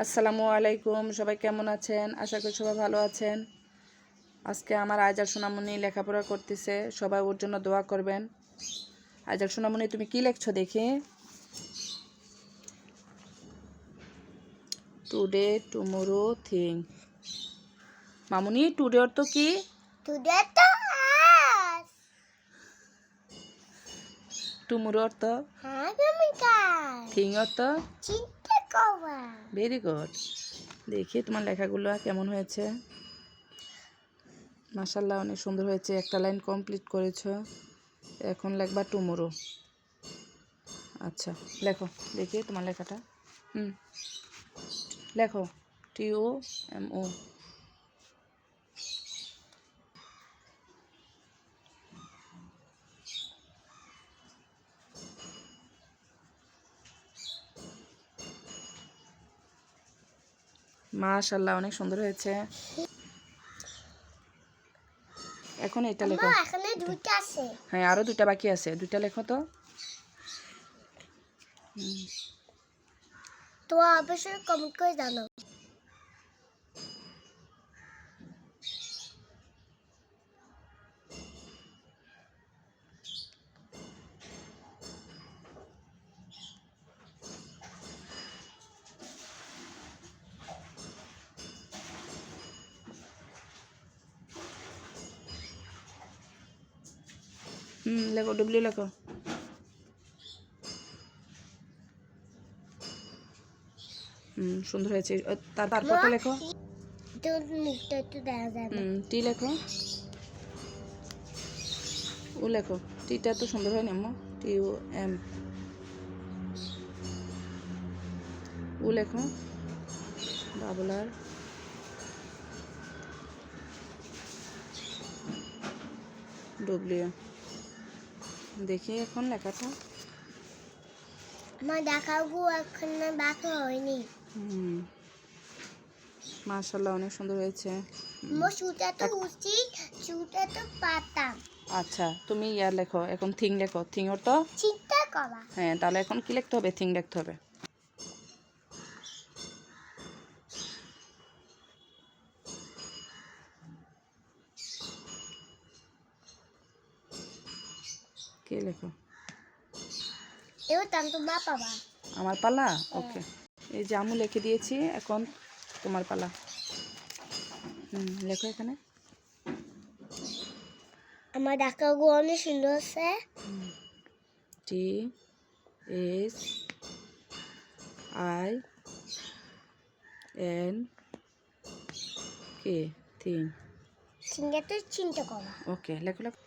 আসসালামু আলাইকুম, সবাই কেমন আছেন? আশা করি সবাই ভালো আছেন। আজকে আমার আইজাল সোনামণি লেখাপড়া করতেছে, সবাই ওর জন্য দোয়া করবেন। আইজাল সোনামণি, তুমি কি লিখছো দেখি? Today, tomorrow, thing. মামুনি, টুডে অর্থ কি? টুডে তো আজ। টুমরো অর্থ? আগামীকাল। থিং অর্থ? চিন্তা করবা। Very good. দেখি তোমার লেখাগুলো কেমন হয়েছে। মাশাআল্লাহ, অনেক সুন্দর হয়েছে। একটা লাইন কমপ্লিট করেছো, এখন লিখবা টুমরো। আচ্ছা, লেখো দেখি তোমার লেখাটা। লেখো TOMO। মাশাআল্লাহ, অনেক সুন্দর হয়েছে। এখন এটা লেখো। এখানে দুইটা আছে। হ্যাঁ, আরো দুইটা বাকি আছে, দুইটা লেখো তো। তো অবশ্যই কমেন্ট করে জানাও। লেখো, ডব্লিউ লেখো। সুন্দর হয়েছে। তারপরটা লেখো। মুখটা একটু দেখা যায় না। টি লেখো। ও লেখো। টিটা তো সুন্দর হয় না আম্মু। TOM। ও লেখো। ডাবল আর। ডব্লিউ। দেখি এখন লেখাটা। আমার দেখাগুলো এখন বাকি হয়নি। মাশাআল্লাহ, অনেক সুন্দর হয়েছে। আমার শুটা তো উচিত, শুটা তো পাতাম। আচ্ছা, তুমি ইয়ার লেখো, এখন থিং লেখো। থিং অর্থ? চিন্তা করা। হ্যাঁ, তাহলে এখন কি লিখতে হবে? থিং লিখতে হবে। কে লেখো? এও তো মা পাবা। আমার পালা? ওকে, এই যে আমি লিখে দিয়েছি, এখন তোমার পালা। লেখো এখানে। আমার দেখাগুলো অনেক সুন্দর আছে। TSINK। থিং। চিন্তা তো চিন্তা করা। ওকে, লেখো লেখো।